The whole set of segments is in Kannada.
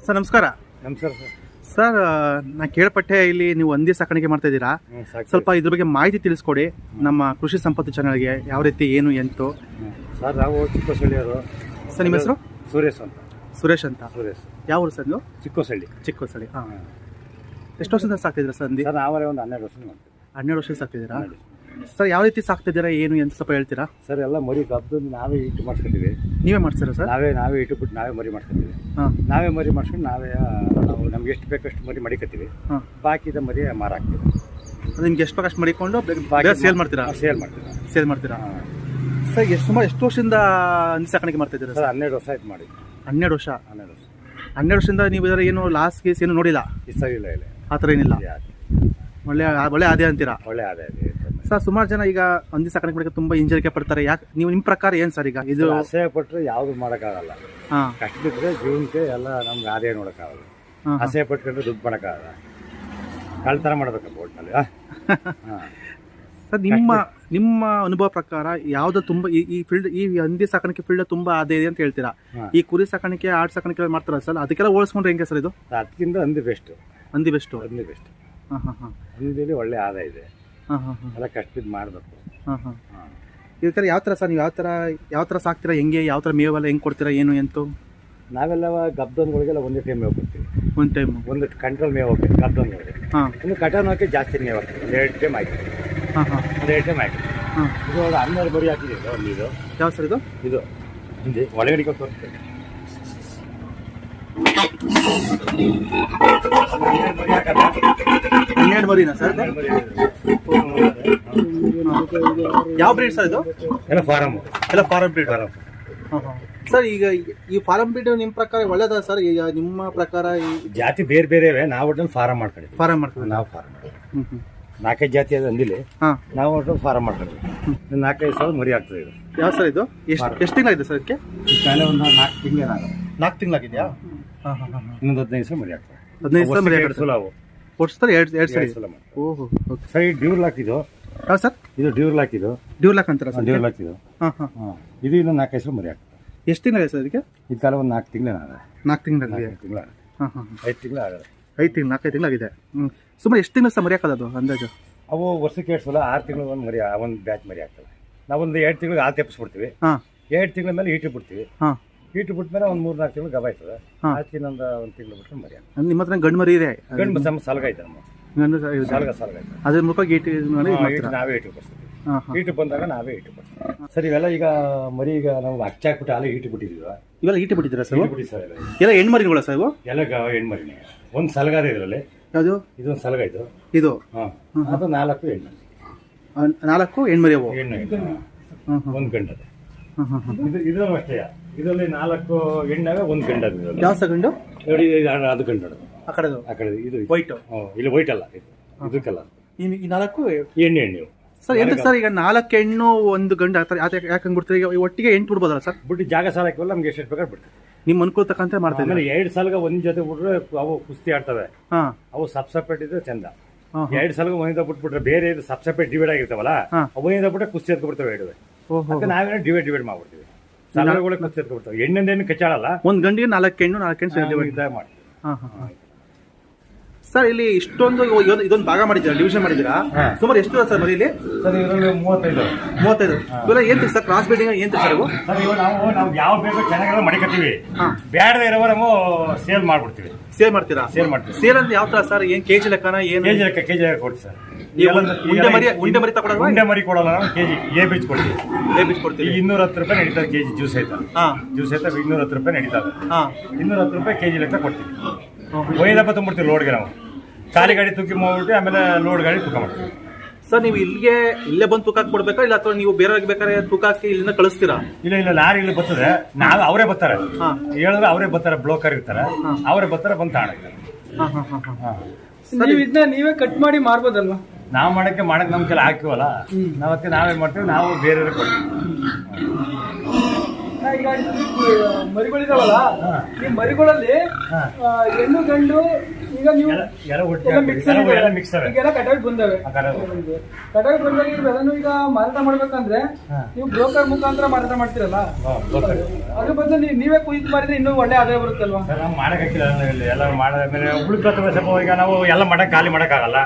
ಸರ್ ನಮಸ್ಕಾರ. ನಮಸ್ಕಾರ ಸರ್ ನಾ ಕೇಳ್ಪಟ್ಟೆ ಇಲ್ಲಿ ನೀವು ಹಂದಿ ಸಾಕಾಣಿಕೆ ಮಾಡ್ತಾ ಇದ್ದೀರಾ. ಸ್ವಲ್ಪ ಇದ್ರ ಬಗ್ಗೆ ಮಾಹಿತಿ ತಿಳಿಸ್ಕೊಡಿ ನಮ್ಮ ಕೃಷಿ ಸಂಪತ್ತು ಚಾನಲ್ಗೆ. ಯಾವ ರೀತಿ ಏನು ಎಂತು ಸರ್? ನಾವು ಚಿಕ್ಕೋಸಳ್ಳಿಯವರು. ಸರ್ ನಿಮ್ಮ ಹೆಸರು? ಸುರೇಶ್ ಅಂತ. ಸುರೇಶ್ ಅಂತ. ಸುರೇಶ್. ಯಾವ ಊರು ಸರ್ ನೀವು? ಚಿಕ್ಕೋಸಳ್ಳಿ. ಹಾಂ. ಎಷ್ಟು ವರ್ಷದಿಂದ ಸಾಕ್ತಿದ್ದೀರಾ ಸರ್ ಹಂದಿ? ಸರ್ ನಾವೇ ಒಂದು 12 ವರ್ಷ ಮಾಡ್ತೀವಿ. 12 ವರ್ಷ ಸಾಕ್ತಿದ್ದೀರಾ ಸರ್? ಯಾವ ರೀತಿ ಸಾಕ್ತಿದ್ದೀರಾ ಏನು ಅಂತ ಸ್ವಲ್ಪ ಹೇಳ್ತೀರಾ? ಸರ್ ಎಲ್ಲ ಮರಿ ಕಬ್ಬು ನಾವೇ ಇಟ್ಟು ಮಾಡಿಸ್ಕೊತೀವಿ. ನೀವೇ ಮಾಡ್ತೀರಾ ಸರ್? ನಾವೇ ಇಟ್ಟುಬಿಟ್ಟು ನಾವೇ ಮರಿ ಮಾಡ್ಕೊತೀವಿ. ಹಾಂ. ನಾವೇ ಮರಿ ಮಾಡ್ಕೊಂಡು ನಾವು ನಮ್ಗೆ ಎಷ್ಟು ಬೇಕಷ್ಟು ಮರಿ ಮಡಿಕತ್ತೀವಿ. ಹಾಂ. ಬಾಕಿದ ಮರಿ ಮಾರಾಕ್ತೀವಿ. ನಿಮ್ಗೆ ಎಷ್ಟು ಬೇಕಷ್ಟು ಮಡಿಕೊಂಡು ಸೇಲ್ ಮಾಡ್ತೀರಾ? ಸೇಲ್ ಮಾಡ್ತೀರಾ. ಸರ್ ಸುಮಾರು ಎಷ್ಟು ವರ್ಷದಿಂದ ಹಂದಿ ಸಾಕಾಣಿಕೆ ಮಾಡ್ತಾ ಇದ್ದೀರಾ ಸರ್? 12 ವರ್ಷ ಆಯ್ತು ಮಾಡಿ. 12 ವರ್ಷ. 12 ವರ್ಷದಿಂದ ನೀವು ಇದರ ಏನು ಲಾಸ್ ಗೀಸ್ ಏನು ನೋಡಿಲ್ಲ? ಇಲ್ಲ ಆ ಥರ ಏನಿಲ್ಲ. ಒಳ್ಳೆ ಆದಾಯ ಅಂತೀರಾ? ಒಳ್ಳೆ ಆದಾಯ ಸರ್. ಸುಮಾರು ಜನ ಈಗ ಹಂದಿ ಸಾಕಾಣಿಕೆ ಮಾಡೋಕೆ ತುಂಬ ಹಿಂಜರಿಕೆ ಪಡ್ತಾರೆ. ಯಾಕೆ ನೀವು ನಿಮ್ಮ ಪ್ರಕಾರ ಏನು ಸರ್? ಈಗ ಇದು ಆಸೆ ಪಟ್ಟರೆ ಯಾವುದು ಮಾಡೋಕ್ಕಾಗಲ್ಲ. ಹಾಂ. ಕಷ್ಟ ಬಿದ್ದರೆ ಜೀವನಕ್ಕೆ ಎಲ್ಲ ನಮ್ಗೆ ಆದಾಯ ನೋಡೋಕ್ಕಾಗಲ್ಲ. ಆಸೆ ಪಟ್ಕೊಂಡ್ರೆ ದುಡ್ಡು ಮಾಡೋಕ್ಕಾಗಲ್ಲ. ಕಳ್ತನ ಮಾಡಬೇಕಪ್ಪ ಒಟ್ಟಿನಲ್ಲಿ. ಸರ್ ನಿಮ್ಮ ಅನುಭವ ಪ್ರಕಾರ ಯಾವ್ದು ತುಂಬ ಈ ಫೀಲ್ಡ್, ಈ ಹಂದಿ ಸಾಕಾಣಿಕೆ ಫೀಲ್ಡ್ ತುಂಬಾ ಆದಾಯ ಇದೆ ಅಂತ ಹೇಳ್ತೀರಾ? ಈ ಕುರಿ ಸಾಕಾಣಿಕೆ ಆಡ್ ಸಾಕಾಣಿಕೆ ಮಾಡ್ತಾರ ಸರ್, ಅದಕ್ಕೆಲ್ಲ ಹೋಲಿಸ್ಕೊಂಡ್ರೆ ಹೆಂಗೆ ಸರ್ ಇದು? ಅದಕ್ಕಿಂತ ಹಂದಿ ಬೆಸ್ಟ್. ಹಂದಿ ಬೆಸ್ಟ್. ಹಂದಿಲಿ ಒಳ್ಳೆ ಆದಾಯ ಇದೆ. ಎಲ್ಲ ಕಷ್ಟ ಬಿದ್ದು ಮಾಡಬೇಕು. ಇದಕ್ಕೆ ಯಾವ ಥರ ಸರ್, ನೀವು ಯಾವ ಥರ ಸಾಕ್ತೀರಾ? ಹೆಂಗೆ ಯಾವ ಥರ ಮೇವೆಲ್ಲ ಹೆಂಗೆ ಕೊಡ್ತೀರಾ ಏನು ಎಂತು? ನಾವೆಲ್ಲ ಗಬ್ದನ್ಗಳಿಗೆಲ್ಲ ಒಂದೇ ಟೈಮ್ ಮೇವು ಕೊಡ್ತೀವಿ. ಒಂದು ಕಂಟ್ರೋಲ್ ಮೇವು ಹೋಗ್ತೀವಿ ಗಬ್ದನ್ಗಳಿಗೆ. ಒಂದು ಕಟಾನ್ ಹಾಕಿ ಜಾಸ್ತಿ ಮೇವು ಹಾಕ್ತೀವಿ. 2 ಟೈಮ್ ಹಾಕಿ. 2 ಟೈಮ್ ಹಾಕಿ. ಇದು 12 ಮರಿ ಹಾಕಿದ್ದೀವಿ. ಒಂದು ಇದು ಯಾವ ಸರ್? ಇದು ಹಿಂದೆ ಒಳಗಡೆ ತೋರಿಸ್ತೇವೆ. 12 ಮರಿನಾ ಸರ್? ಯಾವ ಬ್ರೀಡ್ ಸರ್ ಇದು? ಎಲ್ಲ ಫಾರಂ ಬ್ರೀಡ್. ಸರ್ ಈಗ ಈ ಫಾರಂ ಬ್ರೀಡ್ ನಿಮ್ಮ ಪ್ರಕಾರ ಒಳ್ಳೇದ ಸರ್? ಈಗ ನಿಮ್ಮ ಪ್ರಕಾರ ಜಾತಿ ಬೇರೆ ಬೇರೆ ನಾವು ಒಟ್ಟು ಫಾರಂ ಮಾಡ್ಕೊಂಡಿದ್ವಿ. ನಾವು ಫಾರಂ 4-5 ಜಾತಿ ಅದು ಅಂದಿಲ್ಲಿ. ನಾವು ಒಟ್ಟು ಫಾರಂ ಮಾಡ್ಕೊಂಡಿದ್ವಿ. 4-5 ಸಾವಿರ ಮರಿ ಆಗ್ತದೆ. ಇದು ಯಾವ ಸರ್? ಇದು ಎಷ್ಟು ತಿಂಗಳಾಗಿದೆ ಸರ್? ಇದಕ್ಕೆ ಒಂದು 4 ತಿಂಗಳಾಗಿದೆ. 4 ತಿಂಗಳಾಗಿದೆಯಾ? ಇನ್ನೊಂದು 15 ಸಾವಿರ ಮರಿ ಆಗ್ತದೆ. 15 ಸಾವಿರ ಮರಿ ಆಗ್ತದೆ. ವರ್ಷದಲ್ಲಿ 2 ಸಲ. ಓಹೋ. ಸರ್ ಈ ಡ್ಯೂರ್ ಲಾಕ್ ಇದು. ಯಾವ ಸರ್? ಇದು ಡ್ಯೂರ್ ಲಾಕ್. ಇದು ಡ್ಯೂರ್ ಲಾಕ್ ಅಂತಾರ ಸರ್? ಡ್ಯೂರ್ ಲಾಕ್ ಇದು. ಇದು ಇನ್ನು 4-5 ಸಾವಿರ ಮರಿ ಆಗ್ತದೆ. ಎಷ್ಟು ತಿಂಗಳ ಸರ್ ಇದಕ್ಕೆ? ಈ ಕಾಲ ಒಂದು 4 ತಿಂಗಳು. 4 ತಿಂಗಳು. 5 ತಿಂಗಳು ಆಗಲ್ಲ. 5 ತಿಂಗಳು 4-5 ತಿಂಗಳಾಗಿದೆ. ಸುಮಾರು ಎಷ್ಟು ತಿಂಗಳು ಸಹ ಮರಿ ಹಾಕೋದು ಅದು ಅಂದಾಜು? ಅವು ವರ್ಷಕ್ಕೆ 2 ಸಲ 6 ತಿಂಗಳು ಒಂದು ಮರಿ, ಒಂದು ಬ್ಯಾಚ್ ಮರಿ ಆಗ್ತದೆ. ನಾವೊಂದು 2 ತಿಂಗಳಿಗೆ ಹಾಲು ತೆಪ್ಪಿಸ್ಬಿಡ್ತೀವಿ. 2 ತಿಂಗಳ ಮೇಲೆ ಹೀಟು ಬಿಡ್ತೀವಿ. ಹೀಟು ಬಿಟ್ಟ ಮೇಲೆ ಒಂದು 3-4 ತಿಂಗಳು ಗಬ ಆಯ್ತದೆ. ಆಚೆ ಇನ್ನೊಂದು 1 ತಿಂಗಳು ಬಿಟ್ಟು ಮರಿ ಆಗ್ತದೆ. ನಿಮ್ಮ ಹತ್ರ ಗಂಡು ಮರಿ ಇದೆ? ಗಂಡು ಸಲಗ ಐತೆ ನಮ್ಮ ಸಲಗ ಐತೆ. ಅದ್ರ ಮುಖ ನಾವೇ ಹೀಟು ಕೊಡ್ತೀವಿ. ಹೀಟು ಬಂದಾಗ ನಾವೇ ಹೀಟು ಕೊಡ್ತೀವಿ. ಸರ್ ಇವೆಲ್ಲ ಈಗ ಮರಿ ಈಗ ನಾವು ಹಚ್ಚಾಕ್ಬಿಟ್ಟು ಹಾಲೆ ಹೀಟು ಬಿಟ್ಟಿದ್ದೀವಿ. ಇವೆಲ್ಲ ಹೀಟು ಬಿಟ್ಟಿದ್ದೀರಾ ಸರ್? ಸರ್ ಎಲ್ಲ ಹೆಣ್ಮರಿಗಳ ಸರ್? ಇವು ಎಲ್ಲ ಹೆಣ್ಮರಿನೇ. ಒಂದು ಸಲಗಾದ ಇದರಲ್ಲಿ. ಯಾವುದು? ಇದೊಂದು ಸಲಗ ಇದು. ಅದು 4 ಹೆಣ್ಣು. 4 ಹೆಣ್ಮರಿ ಅವು? ಒಂದು ಗಂಡದ. ಇದು ಅಷ್ಟೇ. ಇದರಲ್ಲಿ 4 ಹೆಣ್ಣಾಗ 1 ಗಂಡ. ಯಾವ ಗಂಡು? ನೋಡಿ ಅದು ಗಂಡು. ಆ ಕಡೆ ಇದು ವೈಟ್. ಇಲ್ಲಿ ವೈಟ್ ಅಲ್ಲ, ಇದು ಕಲರ್. ಈ 4 ಹೆಣ್ಣು ಸರ್. ಎಂತ ಸರ್ ಈಗ 4 ಹೆಣ್ಣು 1 ಗಂಡು ಯಾಕಂಗ್ ಬಿಡ್ತೀರಿ? ಈಗ ಒಟ್ಟಿಗೆ 8 ಬಿಡ್ಬೋದಲ್ಲ ಸರ್? ಬಿಟ್ಟು ಜಾಗ ಸಾಲ ಹಾಕಿವಲ್ಲ, ನಮ್ಗೆ ಎಷ್ಟು ಬೇಕಾದ್ರೆ ಬಿಡ್ತೀವಿ. ನಿಮ್ಮ ಅನುಕೂಲ ತಕ್ಕಂತೆ ಮಾಡ್ತಾ ಇದ್ದೀವಿ. 2 ಸಲಗ ಒಂದ್ ಜೊತೆ ಬಿಟ್ರೆ ಅವು ಕುಸ್ತಿ ಆಡ್ತವೆ. ಅವು ಸಪ್ಸಪೇಟ್ ಇದ್ರೆ ಚಂದ. 2 ಸಲಗ ಒಂದ ಬಿಟ್ಬಿಟ್ರೆ ಬೇರೆ ಇದು ಸಪ್ಸಪೇಟ್ ಡಿವೈಡ್ ಆಗಿರ್ತಾವಲ್ಲ, ಅವಿಂದ ಬಿಟ್ರೆ ಕುಸ್ತಿ ಎತ್ಕೊಬಿಡ್ತವೆ. ನಾವೇನೋ ಡಿವೈಡ್ ಮಾಡ್ಬಿಡ್ತೀವಿ. ಸಲಗಗಳು ಕುಸ್ತಿ ಎತ್ಕೊಬಿಡ್ತವೆ. ಹೆಣ್ಣಿಂದೇನು ಕಚ್ಚಾಡಲ್ಲ. ಒಂದ್ ಗಂಡಿಗೆ 4 ಹೆಣ್ಣು 4 ಹೆಣ್ಣು ಮಾಡಿ. ಸರ್ ಇಲ್ಲಿ ಇಷ್ಟೊಂದು ಇದೊಂದು ಭಾಗ ಮಾಡಿದ್ದೀರಾ, ಡಿವಿಷನ್ ಮಾಡಿದ್ದೀರಾ? ಸುಮಾರು ಎಷ್ಟು ಸರ್ ಮರಿ ಇಲ್ಲಿ? ಸರ್ ಇದರಲ್ಲಿ 35. ಇವೆಲ್ಲ ಏನ್ ಸರ್? ಕ್ರಾಸ್ ಬ್ರೀಡಿಂಗ್ ಏನ್ ಸರ್ ಇವು? ಸರ್ ಇವು ನಾವು ಯಾವ ಬೇಕು ಚೆನ್ನಾಗಿರೋ ಮಡಿಕತ್ತೀವಿ. ಬೇಡದೇ ಇರೋ ನಾವು ಸೇಲ್ ಮಾಡ್ಬಿಡ್ತೀವಿ. ಸೇಲ್ ಮಾಡ್ತೀರಾ? ಸೇಲ್ ಅಂದ್ರೆ ಯಾವ ತರ ಸರ್? ಏನ್ ಕೆಜಿ ಲೆಕ್ಕನ? ಏನು ಕೆಜಿ ಲೆಕ್ಕ ಕೊಡ್ತೀವಿ ಸರ್. ಉಂಡೆ ಮರಿ ತಗೊಳ್ಳೋದು? ಉಂಡೆ ಮರಿ ಕೊಡೋಲ್ಲ ನಾವು. ಕೆಜಿ ಎ ಬೀಜ್ ಕೊಡ್ತೀವಿ. 210 ರೂಪಾಯಿ ನಡೀತದೆ ಕೆಜಿ. ಜ್ಯೂಸ್ ಐತ 210 ರೂಪಾಯಿ ನಡೀತದೆ. 210 ರೂಪಾಯಿ ಕೆಜಿ ಲೆಕ್ಕ ಕೊಡ್ತೀವಿ. ಒಯ್ದಪ್ಪ ತುಂಬಿಡ್ತೀವಿ ಲೋಡ್ಗೆ. ನಾವು ಖಾಲಿ ಗಾಡಿ ತೂಕಿ ಮಾಡ್ಬಿಟ್ಟು ಆಮೇಲೆ ಲೋಡ್ ಗಾಡಿ ತೂಕ ಮಾಡ್ತೀವಿ. ಸರ್ ನೀವು ಇಲ್ಲೇ ಬಂದು ತೂಕ ಕೊಡ್ಬೇಕಾ, ಇಲ್ಲ ಅಥವಾ ನೀವು ಬೇರೆ ಬೇಕಾದ್ರೆ ತೂಕ ಹಾಕಿ ಇಲ್ಲಿಂದ ಕಳಿಸ್ತೀರಾ? ಇಲ್ಲ ಲಾರಿ ಇಲ್ಲಿ ಬರ್ತದೆ. ನಾವು ಅವರೇ ಬರ್ತಾರೆ, ಹೇಳಿದ್ರೆ ಅವರೇ ಬರ್ತಾರೆ. ಬ್ಲೋಕರ್ ಇರ್ತಾರೆ, ಅವರೇ ಬರ್ತಾರೆ, ಬಂದು ತಾಣಕ್ಕೆ. ನೀವೇ ಕಟ್ ಮಾಡಿ ಮಾರ್ಬೋದಲ್ವಾ? ನಾವು ಮಾಡಕ್ಕೆ ನಮ್ ಕೆಲ ಹಾಕಿವಲ್ಲ, ನಾವೇನ್ ಮಾಡ್ತೀವಿ, ನಾವು ಬೇರೆ ಕೊಡ್ತೀವಿ. ಈಗ ಮರಿಗಳಿದಾವಲ್ಲ, ಈ ಮರಿಗಳಲ್ಲಿ ಹೆಣ್ಣು ಗಂಡು ಈಗ ನೀವು ಈಗೆಲ್ಲ ಕಟಾವಿಗೆ ಬಂದವೆ. ಕಟಾವಿಗೆ ಬಂದಾಗ ಇವೆಲ್ಲನೂ ಈಗ ಮಾರಾಟ ಮಾಡ್ಬೇಕಂದ್ರೆ ನೀವು ಬ್ರೋಕರ್ ಮುಖಾಂತರ ಮಾರಾಟ ಮಾಡ್ತೀರಲ್ಲ, ಅದ್ರ ಬದಲು ನೀವೇ ಕುಯ್ದು ಮಾರಿದ್ರೆ ಇನ್ನೂ ಒಳ್ಳೆ ಆದಾಯ ಬರುತ್ತಲ್ವಾ? ಮಾಡಕ್ಕಿಲ್ಲ, ಎಲ್ಲ ಮಾಡಿದ್ಮೇಲೆ ಉಳ್ಕೊತವೆ ಸ್ವಲ್ಪ. ಈಗ ನಾವು ಎಲ್ಲ ಮಾಡಕ್ ಖಾಲಿ ಮಾಡಕ್ಕಾಗಲ್ಲ,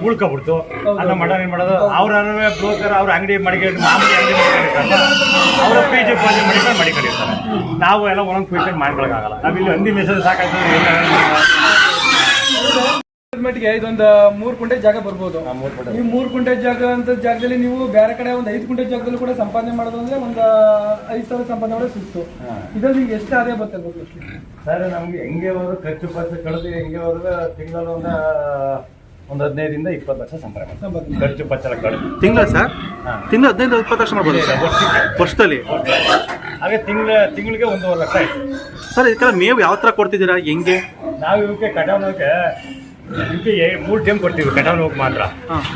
ಉಳ್ಕೊಬಿಡ್ತು. ಅಲ್ಲ ಮಾಡೋದು ಏನ್ ಮಾಡೋದು, ಅವ್ರ ಬ್ರೋಕರ್ ಅವ್ರ ಅಂಗಡಿ ಮಡಿಕೊಂಡು ಮಾಮೂಲಿ ಅಂಗಡಿ ಮಡಿಕೊಂಡಿರ್ತಾರಲ್ಲ, ಅವರ ಪೀಜ್ ಮಡಿಕೊಂಡಿರ್ತಾರೆ. ನಾವು ಎಲ್ಲ ಒಂದೊಂದು ಕುಯ್ಕೊಂಡು ಮಾಡ್ಕೊಳಕ್ಕಾಗಲ್ಲ. ನಾವಿಲ್ಲಿ ಹಂದಿ ಮೆಸೇಜ್ ಸಾಕಾಗ್ತದೆ. ಮಟ್ಟಿಗೆ ಇದೊಂದು 3 ಕುಂಟೆ ಜಾಗ ಬರ್ಬೋದು. ಈ 3 ಕುಂಟೆ ಜಾಗ ಅಂತ ಜಾಗದಲ್ಲಿ ನೀವು ಬೇರೆ ಕಡೆ ಒಂದು 5 ಕುಂಟೆ ಜಾಗದಲ್ಲಿ ಕೂಡ ಸಂಪಾದನೆ ಮಾಡೋದು ಅಂದ್ರೆ ಒಂದು 5,000 ಸಂಪಾದನೆ ಮಾಡೋದು ಸಿಕ್ತು. ಇದ್ರಲ್ಲಿ ನಿಮ್ಗೆ ಎಷ್ಟು ಆದಾಯ ಬರ್ತಿರ್ಬೋದು ಸರ್? ನಮ್ಗೆ ಹೆಂಗೆ ಹೋದ್ರು ಖರ್ಚು ಕಳೆದು ಹೆಂಗೆ ಹೋದ್ರೆ ತಿಂಗಳಲ್ಲಿ ಒಂದು 15ರಿಂದ 20 ಲಕ್ಷ ಸಂಪಾದನೆ ಖರ್ಚು ಪಚ್ಚಲ ಕಳೆದು ತಿಂಗಳ ಸರ್? ತಿಂಗಳು 15-20 ಲಕ್ಷ ಮಾಡ್ಬೋದು ವರ್ಷದಲ್ಲಿ. ಹಾಗೆ ತಿಂಗಳಿಗೆ 1.5 ಲಕ್ಷ ಆಯ್ತು ಸರ್. ಇದಕ್ಕೆಲ್ಲ ಮೇವು ಯಾವ ತರ ಕೊಡ್ತಿದ್ದೀರಾ, ಹೆಂಗೆ? ನಾವು ಇವಕ್ಕೆ ಕಟಾವ್ನೋಕೆ ಇವಕ್ಕೆ 3 ಟೈಮ್ ಕೊಡ್ತೀವಿ. ಕಟಾವ್ನೋಕೆ ಮಾತ್ರ.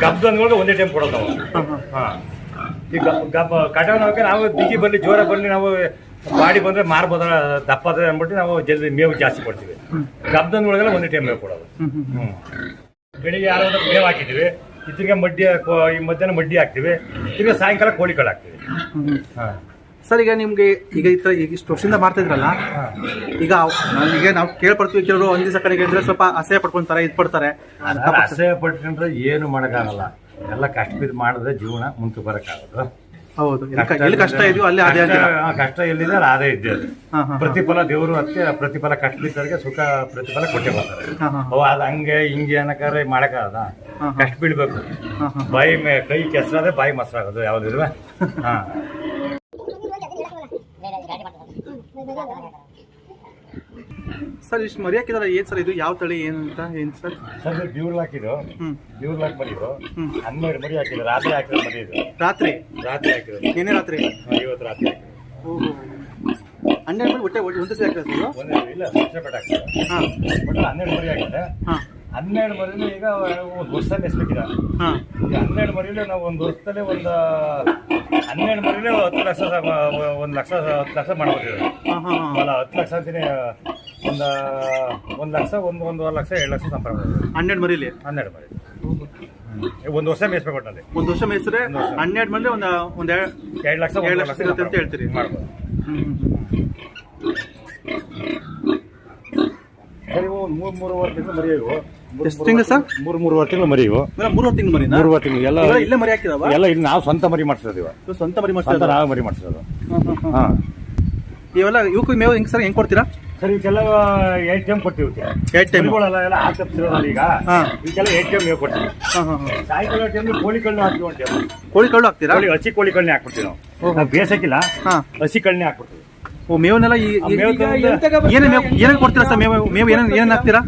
ಗಬ್ಬಂದ್ಗಳಿಗೆ ಒಂದೇ ಟೈಮ್ ಕೊಡೋದು ನಾವು. ಈ ಕಟಾವ್ನೋಕೆ ನಾವು ಬಿಗಿ ಬರಲಿ ಜೋರ ಬರಲಿ, ನಾವು ಬಾಡಿ ಬಂದ್ರೆ ಮಾರ್ಬೋದ ದಪ್ಪ ಅದ ಅಂದ್ಬಿಟ್ಟು ನಾವು ಜಲ್ದಿ ಮೇವು ಜಾಸ್ತಿ ಕೊಡ್ತೀವಿ. ಗಬ್ಬಂದ್ಗಳಿಗೆಲ್ಲ ಒಂದೇ ಟೈಮ್ ಮೇವು ಕೊಡೋದು. ಬೆಳಿಗ್ಗೆ ಯಾರಾದ್ರೂ ಮೇವು ಹಾಕಿದ್ದೀವಿ, ತಿರ್ಗಾ ಈ ಮಧ್ಯಾಹ್ನ ಮಡ್ಡಿ ಹಾಕ್ತಿವಿ, ತಿರ್ಗಾ ಸಾಯಂಕಾಲ ಕೋಳಿಗಳು ಹಾಕ್ತಿವಿ. ಸರ್, ಈಗ ನಿಮ್ಗೆ ಈಗ ಇಷ್ಟು ವರ್ಷದಿಂದ ಮಾಡ್ತಿದ್ರಲ್ಲ, ಈಗ ನಾವು ಕೇಳ್ಪಡ್ತೀವಿ, ಕೆಲವರು ಹಂದಿ ಸಾಕಾಣಿಕೆ ಅಂದ್ರೆ ಸ್ವಲ್ಪ ಅಸಹ್ಯ ಪಡ್ಕೊಂತಾರೆ, ಇದು ಪಡ್ತಾರೆ. ಅಸಹ್ಯ ಪಟ್ಕೊಂಡ್ರೆ ಏನು ಮಾಡೋಕ್ಕಾಗಲ್ಲ. ಎಲ್ಲ ಕಷ್ಟ ಬಿದ್ದು ಮಾಡಿದ್ರೆ ಜೀವನ ಮುಂದೆ ಬರೋಕ್ಕಾಗೋದು. ಹೌದು, ಎಲ್ಲಿ ಕಷ್ಟ ಇದೆಯೋ ಅಲ್ಲಿ ಆದಾಯ. ಕಷ್ಟ ಎಲ್ಲಿದೆ ಅಲ್ಲಿ ಆದಾಯ ಇದ್ದೇ. ಪ್ರತಿಫಲ ದೇವರು ಅದಕ್ಕೆ ಪ್ರತಿಫಲ ಕಷ್ಟ ಬಿದ್ದವರಿಗೆ ಸುಖ ಪ್ರತಿಫಲ ಕೊಟ್ಟೆ ಬರ್ತಾರೆ. ಅದು ಹಂಗೆ ಹಿಂಗೆ ಅನ್ನಕಾರೆ ಮಾಡಕ್ಕಾಗದ. ಕಷ್ಟ ಬೀಳ್ಬೇಕು. ಬಾಯಿ ಕೈ ಕೆಸರಾದ್ರೆ ಬಾಯಿ ಮೊಸರಾಗೋದು ಯಾವ್ದಿಲ್ವಾ? ಸರ್, ಇಷ್ಟು ಮರಿ ಹಾಕಿದಾರೆ, ಏನ್ ಸರ್ ಇದು? ಯಾವ ತಳಿ ಏನು ಅಂತ ಏನ್ ಸರ್? ಸರ್, ಬ್ಯೂರ್ ಹಾಕಿದ್ದು, ಬ್ಯೂರ್ ಹಾಕಿ ಮರಿದು 12 ಮರಿ ಹಾಕಿದ್ರು. ರಾತ್ರಿ ಹಾಕಿದ್ರು ಮರಿ ಇದು. ರಾತ್ರಿ ಹಾಕಿದ್ರು. ನಿನ್ನೆ ರಾತ್ರಿ? ಇವತ್ತು ರಾತ್ರಿ ಹಾಕಿದ್ರು. 12 ಮರಿ ಒಟ್ಟೆ ಒಂದೇ ಸರಿ ಹಾಕಿದ್ರೆ ಇಲ್ಲ, ಸೆಪರೇಟ್ ಹಾಕಿದ್ರು. ಬಟ್ 12 ಮರಿ ಹಾಕಿದ್ರೆ 12 ಮರಿನೂ ಈಗ ಒಂದು ವರ್ಷ ಮೆಸ್ಬೇಕಿದ. ಈಗ 12 ಮರಿಲೇ ನಾವು ಒಂದು ವರ್ಷದಲ್ಲೇ 12 ಮರಿಲೇ 10 ಲಕ್ಷ 1 ಲಕ್ಷ 10 ಲಕ್ಷ ಮಾಡ್ಬೋದು. ಅಲ್ಲ 10 ಲಕ್ಷ ಅಂತೀನಿ, 1 ಲಕ್ಷ 1.5 ಲಕ್ಷ 2 ಲಕ್ಷ ಸಂಪಾದನೆ ಮಾಡ್ಬೋದು 12 ಮರಿಲಿ. 12 ಮರಿ ಒಂದು ವರ್ಷ ಮೇಯಿಸ್ಬೇಕು. ಒಟ್ಟಲ್ಲಿ ಒಂದು ವರ್ಷ ಮೇಯಿಸಿದ್ರೆ 12 ಮರಿ ಒಂದು 2 ಲಕ್ಷ 1 ಲಕ್ಷ ಸಿಗುತ್ತೆ ಅಂತ ಹೇಳ್ತೀರಿ. ಮಾಡ್ಬೋದು. ಸರಿ, 3-3.5 ತಿಂಗಳು ಮರಿ ಇವು. ಎಷ್ಟು ತಿಂಗಳು ಸರ್? 3-3.5 ತಿಂಗಳು ಮರಿ ಇವು. 3 ತಿಂಗಳು ಮರಿ? 3 ತಿಂಗಳು ಎಲ್ಲ ಇಲ್ಲೇ ಮರಿ ಹಾಕಿದಾವ? ಎಲ್ಲ ಇಲ್ಲಿ ನಾವು ಸ್ವಂತ ಮರಿ ಮಾಡಿಸೋದು. ಸ್ವಂತ ಮರಿ ಮಾಡಿಸೋದು? ನಾವು ಮರಿ ಮಾಡಿಸೋದು. ಇವೆಲ್ಲ ಇವಕ್ಕೂ ಮೇವು ಹೆಂಗ್ ಸರ್, ಹೆಂಗ್ ಕೊಡ್ತೀರಾ? ಸರ್, ಇವಕ್ಕೆಲ್ಲ 8 ಟೈಮ್ ಕೊಡ್ತೀವಿ. 8 ಟೈಮ್ ಎಲ್ಲ ಆಸಪ್ತಿರೋದಲ್ಲ. ಈಗ ಇವಕ್ಕೆಲ್ಲ 8 ಟೈಮ್ ಮೇವು ಕೊಡ್ತೀವಿ. ಸಾಯಂಕಾಲ ಟೈಮ್ ಕೋಳಿ ಕಳ್ಳು ಹಾಕ್ತೀವಿ. ಒಂದು ಟೈಮ್ ಕೋಳಿ ಕಳ್ಳು ಹಾಕ್ತೀರಾ? ಹಸಿ ಕೋಳಿ ಕಳ್ಳಿ ಹಾಕ್ಬಿಡ್ತೀವಿ ನಾವು. ಬೇಸಕ್ಕಿಲ್ಲ, ಹಸಿ ಕಳ್ಳಿ ಹಾಕ್ಬಿಡ್ತೀವಿ. ಮೇವನ್ನೆಲ್ಲ ಏನೇನು ಕೊಡ್ತೀರಾ ಸರ್? ಮೇವು ಏನೇನು ಹಾಕ್ತೀರಾ?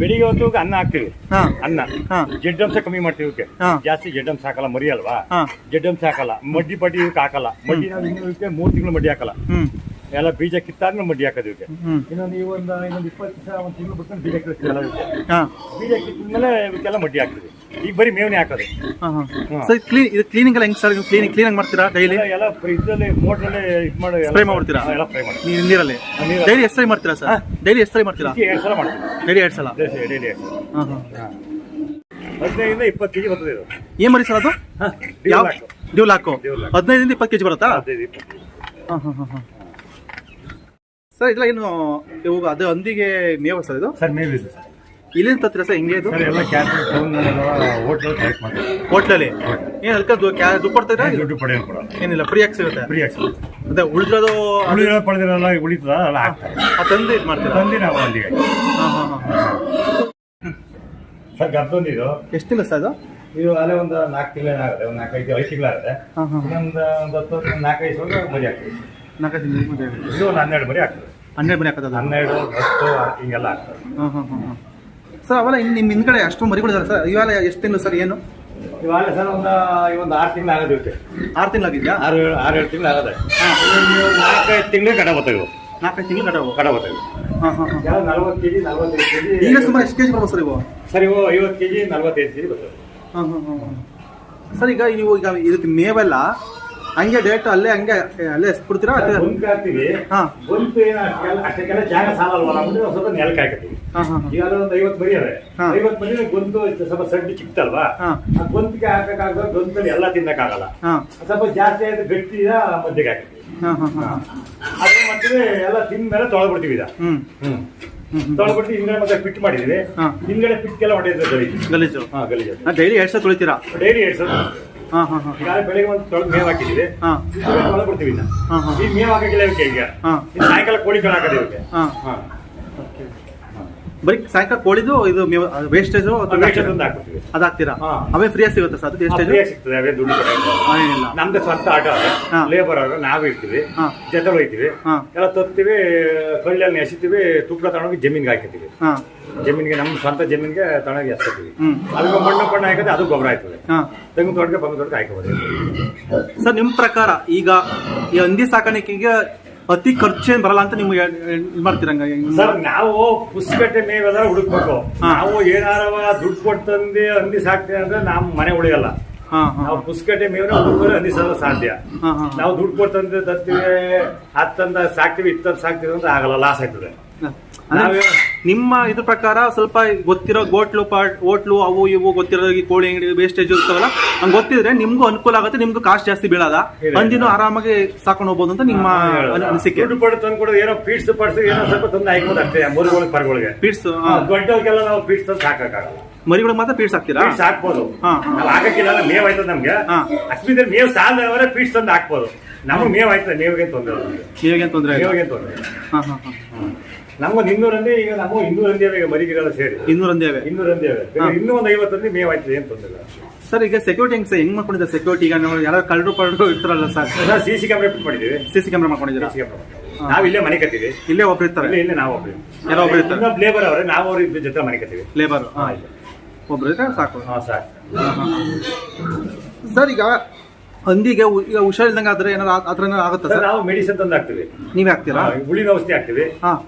ಬೆಳಿಗ್ಗೆ ಹೊತ್ತು ಅನ್ನ ಹಾಕ್ತಿವಿ. ಅನ್ನ ಜಡ್ಡಂಶ ಕಮ್ಮಿ ಮಾಡ್ತೀವಿ. ಇವಕ್ಕೆ ಜಾಸ್ತಿ ಜಡ್ಡಂಶ ಹಾಕಲ್ಲ, ಮರಿ ಅಲ್ವಾ? ಜಡ್ಡಂಶ ಹಾಕಲ್ಲ. ಮಡ್ಡಿ ಪಟ್ಟಿ ಇವಕ್ಕೆ ಹಾಕಲ್ಲ. ಮಡ್ಡಿ ನಾವು ಇನ್ನು ಇವಕ್ಕೆ 3 ತಿಂಗಳು ಮಡ್ಡಿ ಹಾಕಲ್ಲ. ಎಲ್ಲ ಬೀಜ ಕಿತ್ತಾದ್ಮೇಲೆ ಮಡ್ಡಿ ಹಾಕೋದು ಇವಕ್ಕೆ. ಇನ್ನೊಂದು 20 ದಿವಸ 1 ತಿಂಗಳು ಬಿಟ್ಕೊಂಡು ಬೀಜ ಕಿತ್ತಿಲ್ಲ. ಬೀಜ ಕಿತ್ತಿದ್ಮೇಲೆ ಇವಕ್ಕೆಲ್ಲ ಮಡ್ಡಿ ಹಾಕ್ತೀವಿ. ಈಗ ಬರೀ ಮೇವನೇ ಹಾಕೋದು. ಸರ್, ಕ್ಲೀನಿಂಗ್ ಎಲ್ಲ ಹೆಂಗ್ ಸರ್? ಕ್ಲೀನಿಂಗ್ ಮಾಡ್ತೀರಾ ಡೈಲಿ? ಎಲ್ಲ ಇದರಲ್ಲಿ ಮೋಟ್ರಲ್ಲಿ ಇದು ಮಾಡಿ ಸ್ಪ್ರೇ ಮಾಡ್ತೀರಾ? ಎಲ್ಲ ಸ್ಪ್ರೇ ಮಾಡ್ತೀವಿ ನೀರಲ್ಲಿ. ಡೈಲಿ ಎಷ್ಟು ಸಲ ಮಾಡ್ತೀರಾ ಸರ್? ಡೈಲಿ ಎಷ್ಟು ಸಲ ಮಾಡ್ತೀರಾ? 2 ಸಲ ಮಾಡ್ತೀವಿ. ಡೈಲಿ 2 ಸಲ? ಡೈಲಿ 2 ಸಲ. 15ರಿಂದ 20 ಕೆಜಿ ಬರ್ತದೆ ಇದು. ಏನ್ ಮರಿ ಸರ್ ಅದು? ಡ್ಯೂಲಾಕು. 15ರಿಂದ 20 ಕೆಜಿ ಬರುತ್ತಾ? ಸರ್, ಇದೆಲ್ಲ ಏನು ಇವಾಗ ಅದು ಹಂದಿಗೆ ಮೇವು ಸರ್ ಇದು? ಸರ್, ಮೇವು ಇದೆ ಸರ್. ಇಲ್ಲಿಂದ ತರ್ತೀರಾ ಸರ್? ಹೆಂಗೆ ಇದು? ಎಲ್ಲ ಕ್ಯಾಟ್ರಿಂಗ್ ಟೌನ್ ಹೋಟ್ಲಲ್ಲಿ ಕಲೆಕ್ಟ್ ಮಾಡ್ತೀವಿ. ಹೋಟ್ಲಲ್ಲಿ ಏನು ಅದಕ್ಕೆ ದುಡ್ಡು ಕೊಡ್ತೀರಾ? ದುಡ್ಡು ಪಡೆಯೋದು ಕೊಡೋಲ್ಲ, ಏನಿಲ್ಲ, ಫ್ರೀ ಆಗಿ ಸಿಗುತ್ತೆ. ಫ್ರೀ ಆಗಿ ಸಿಗುತ್ತೆ. ಅದೇ ಉಳಿದಿರೋದು ಪಡೆದಿರಲ್ಲ, ಉಳಿತದ ಎಲ್ಲ ಹಾಕ್ತಾರೆ. ತಂದು ಇದು ಮಾಡ್ತೀರಾ? ತಂದು ನಾವು ಅಲ್ಲಿಗೆ. ಸರ್, ಗರ್ಭೊಂದಿದು ಎಷ್ಟು ತಿಂಗಳು ಸರ್ ಇದು? ಇದು ಅಲ್ಲೇ ಒಂದು 4 ತಿಂಗಳಾಗುತ್ತೆ. ಒಂದು 4-5 ತಿಂಗಳಾಗುತ್ತೆ. ಇನ್ನೊಂದು 10 4-5 ವರ್ಷ ಮರಿ ಹಾಕ್ತೀವಿ. 4 ತಿಂಗಳು ಇದು ಒಂದು 12 ಮರಿ ಆಗ್ತದೆ. 12 ಮರಿ ಹಾಕೋದು? 12, 10 ಹಿಂಗೆಲ್ಲ ಆಗ್ತದೆ. ಸರ್, ಅವೆಲ್ಲ ನಿಮ್ಮ ಹಿಂದ್ಗಡೆ ಅಷ್ಟು ಮರಿಗಳಿದಾವೆ ಸರ್. ಇವೆಲ್ಲ ಎಷ್ಟು ತಿಂಗಳು ಸರ್? ಏನು ಇವಾಗ ಸರ್ ಒಂದು 6 ತಿಂಗಳು ಆಗೋದು. ಇವಕ್ಕೆ 6 ತಿಂಗಳಾಗಿದ್ಯಾ? 6-7 ತಿಂಗಳು ಆಗದೆ. 4-5 ತಿಂಗಳು ಕಡ ಬರ್ತವೆ. 4-5 ತಿಂಗಳು ಕಡ ಬರ್ತವೆ. 40 ಕೆಜಿ 45 ಕೆಜಿ. ಈಗ ಸುಮಾರು ಎಷ್ಟು ಕೆಜಿ ಬರ್ಬೋದು ಸರ್ ಇವು? ಸರ್, ಇವು 50 ಕೆಜಿ 45 ಕೆಜಿ ಬರ್ತವೆ. ಸರ್, ಈಗ ನೀವು ಇದಕ್ಕೆ ಮೇವೆಲ್ಲ ಹಂಗೆ ಡೈರೆಕ್ಟ್ ಅಲ್ಲೇ ಎಸ್ಬಿಡ್ತೀರಾ? ಗೊಂತು ಹಾಕ್ತಿವಿ. ಗೊಂತು ಅಷ್ಟಕ್ಕೆಲ್ಲ ಜಾಗ ಸಾಲಲ್ವಲ್ಲ ಅಂದ್ಬಿಟ್ಟು ಒಂದ್ ಸ್ವಲ್ಪ ನೆಲಕ್ಕೆ ಹಾಕತ್ತೀವಿ. ಈಗ ಒಂದು 50 ಮರಿ ಅವೆ. 50 ಮರಿ ಗೊಂತು ಸ್ವಲ್ಪ ಸಡ್ಡಿ ಚಿಕ್ತಲ್ವಾ, ಆ ಗೊಂತಿಗೆ ಹಾಕಕ್ಕಾಗ ಗೊಂತಲ್ಲಿ ಎಲ್ಲ ತಿನ್ನಕ್ಕಾಗಲ್ಲ. ಸ್ವಲ್ಪ ಜಾಸ್ತಿ ಆಯ್ತು ಗಟ್ಟಿಯ ಮಧ್ಯಕ್ಕೆ ಹಾಕ್ತೀವಿ. ಅದ್ರ ಮತ್ತೆ ಎಲ್ಲ ತಿಂದ ಮೇಲೆ ತೊಳೆದ್ಬಿಡ್ತೀವಿ. ತೊಳೆದ್ಬಿಟ್ಟು ಹಿಂದ್ಗಡೆ ಮತ್ತೆ ಫಿಟ್ ಮಾಡಿದೀವಿ. ಹಿಂದ್ಗಡೆ ಫಿಟ್ಗೆಲ್ಲ ಹೊಡೆಯಿದ್ರೆ ಗಲೀಜು. ಡೈಲಿ 2 ಸಲ ತೊಳಿತೀರಾ? ಡೈಲಿ 2 ಸಲ. ಈಗ ಬೆಳಿಗ್ಗೆ ಒಂದು ತೊಳೆದು ಮೇವ್ ಹಾಕಿದೀವಿ, ತೊಳೆದ್ಬಿಡ್ತೀವಿ. ಈಗ ಮೇವ್ ಹಾಕಿಲ್ಲ ಇವಕ್ಕೆ. ಈಗ ಸಾಯಂಕಾಲ ಕೋಳಿ ಕಾಳು ಹಾಕೋದು ಇವಕ್ಕೆ. ಬರೀ ಸಾಯಂಕಾಲ ಕೋಳಿದು ಇದು ವೇಸ್ಟೇಜ್ ಹಾಕ್ಬಿಡ್ತೀವಿ. ಅದಾಗ್ತೀರಾ? ಅವೇ ಫ್ರೀಯಾಗಿ ಸಿಗುತ್ತೆ ಸರ್? ವೇಸ್ಟೇಜ್ ಸಿಗ್ತದೆ, ಅವೇ ದುಡ್ಡು ನಮ್ದು ಸ್ವಂತ ಆಟೋ ಲೇಬರ್ ಅವರು ನಾವೇ ಇರ್ತೀವಿ, ಜೊತೆ ಹೋಗ್ತೀವಿ, ಎಲ್ಲ ತರ್ತೀವಿ, ಕಳ್ಳಲ್ಲಿ ಎಸಿತೀವಿ, ತುಪ್ಪ ತಗೊಂಡೋಗಿ ಜಮೀನ್ಗೆ ಹಾಕಿರ್ತೀವಿ. ಜಮೀನಿಗೆ ನಮ್ಮ ಸ್ವಂತ ಜಮೀನಿಗೆ ತಗೊಂಡೋಗಿ ಎಸ್ತೀವಿ. ಅದಕ್ಕೆ ಮಣ್ಣು ಹಾಕಿದ್ರೆ ಅದು ಗೊಬ್ಬರ ಆಯ್ತದೆ. ತೆಂಗು ತೋಟಕ್ಕೆ ಬಂಗ ತೋಟಕ್ಕೆ ಹಾಕಬಹುದು. ಸರ್, ನಿಮ್ ಪ್ರಕಾರ ಈಗ ಈ ಹಂದಿ ಸಾಕಾಣಿಕೆಗೆ ಅತಿ ಖರ್ಚೇನ್ ಬರಲ್ಲ ಅಂತ ನಿಮ್ಗೆ ಮಾಡ್ತೀರಂಗ? ಸರ್, ನಾವು ಪುಸ್ತಕಟ್ಟೆ ಮೇವೆಲ್ಲ ಹುಡುಕ್ಬೇಕು. ನಾವು ಏನಾರ ದುಡ್ಡು ಕೊಟ್ಟು ತಂದು ಹಂದಿ ಸಾಕ್ತೀವಿ ಅಂದ್ರೆ ನಮ್ಮ ಮನೆ ಉಳಿಯಲ್ಲ. ನಾವು ಪುಸ್ತಕಟ್ಟೆ ಮೇವನ್ನ ಹುಡುಕಿದ್ರೆ ಹಂದಿ ಸಾಧ್ಯ. ನಾವು ದುಡ್ಡು ಕೊಟ್ಟು ತಂದು ತರ್ತೀವಿ, ಹತ್ತಂದ ಸಾಕ್ತಿವಿ, ಇತ್ತಂದ ಸಾಕ್ತಿವಿ ಅಂದ್ರೆ ಆಗಲ್ಲ, ಲಾಸ್ ಆಯ್ತದೆ. ನಿಮ್ಮ ಇದ್ರ ಪ್ರಕಾರ ಸ್ವಲ್ಪ ಗೊತ್ತಿರೋ ಹೋಟ್ಲು ಅವು ಇವು ಗೊತ್ತಿರೋ ಕೋಳಿ ಅಂಗಡಿ ವೇಸ್ಟೇಜ್ ಇರ್ತಾವಲ್ಲ, ಹಂಗೆ ಗೊತ್ತಿದ್ರೆ ನಿಮ್ಗೂ ಅನುಕೂಲ ಆಗುತ್ತೆ, ನಿಮ್ಗೂ ಕಾಸ್ಟ್ ಜಾಸ್ತಿ ಬೀಳಲ್ಲ, ಹಂದಿನೂ ಆರಾಮಾಗಿ ಸಾಕೊಂಡು ಹೋಗ್ಬೋದು ಅಂತ ನಿಮ್ಮ ಅನಿಸಿಕೆ? ದುಡ್ಡು ಪಟ್ಟು ತಂದ್ಕೊಡೋದು ಏನೋ ಪೀಡ್ಸ್ ಪಡ್ಸಿ ಏನೋ ಸ್ವಲ್ಪ ತಂದು ಹಾಕ್ಬೋದು ಅಷ್ಟೇ. ಮುರುಗಳಿಗೆ ಪರ್ಗಳಿಗೆ ಪೀಡ್ಸ್ ದೊಡ್ಡವ್ರಿಗೆಲ್ಲ ನಾವು ಪೀಡ್ಸ್ ತಂದು ಸಾಕಾಗಲ್ಲ. ಮರಿಗಳಿಗೆ ಮಾತ್ರ ಪೀಡ್ಸ್ ಹಾಕ್ತೀರಾ? ಹಾಕ್ಬೋದು. ನಾವು ಹಾಕಕ್ಕಿಲ್ಲ, ಮೇವ್ ಆಯ್ತದ ನಮ್ಗೆ. ಅಷ್ಟಿದ್ರೆ ಮೇವ್ ಸಾಲದವರೇ ಪೀಡ್ಸ್ ತಂದು ಹಾಕ್ಬೋದು. ನಮ್ಗೆ ಮೇವ್ ಆಯ್ತದೆ, ಮೇವಿಗೆ ತೊಂದರೆ ನಮ್ಗೊಂದು 200 ಹಂದಿ. ಈಗ ನಾವು 200 ಹಂದಿ ಈಗ ಮರಿಗೆಲ್ಲ ಸೇರಿ 200 ಹಂದಿ ಇನ್ನೂ ಒಂದು 50 ಹಂದಿ ಮೇವ್ ಆಯ್ತದೆ, ಏನ್ ತೊಂದರೆ. ಸರ್, ಈಗ ಸೆಕ್ಯೂರಿಟಿ ಹೆಂಗ್ ಮಾಡ್ಕೊಂಡಿದ್ದಾರೆ? ಸೆಕ್ಯೂರಿಟಿ ಈಗ ಯಾರು ಕಳ್ಳರು ಇರ್ತಾರಲ್ಲ ಸರ್, ಸಿಸಿ ಕ್ಯಾಮ್ರಾ ಫಿಟ್ ಮಾಡಿದೀವಿ. ಸಿಸಿ ಕ್ಯಾಮ್ರಾ ಮಾಡ್ಕೊಂಡಿದ್ದೀರಾ? ನಾವ್ ಇಲ್ಲೇ ಮನೆ ಕತ್ತೀವಿ. ಇಲ್ಲೇ ಒಬ್ರು ಇರ್ತಾರೆ? ಇಲ್ಲೇ ನಾವು ಒಬ್ರು, ಯಾರೋ ಒಬ್ರು ಇರ್ತಾರೆ. ಲೇಬರ್ ಅವ್ರೆ, ನಾವು ಅವ್ರ ಜೊತೆ ಮನೆ ಕತ್ತೀವಿ. ಲೇಬರ್ ಒಬ್ರು ಇದ್ರೆ ಸಾಕು. ಸಾಕು. ಸರ್, ಈಗ ಹಂದಿಗೆ ಈಗ ಹುಷಾರಿಲ್ದಂಗೆ ಆದ್ರೆ ಏನಾದ್ರು ಆತರ ಆಗುತ್ತೆ ಸರ್? ನಾವು ಮೆಡಿಸಿನ್ ತಂದು ಹಾಕ್ತಿವಿ. ನೀವೇ ಹಾಕ್ತೀರಾ? ಉಳಿನ ಔಷಧಿ ಹಾಕ್ತಿವಿ.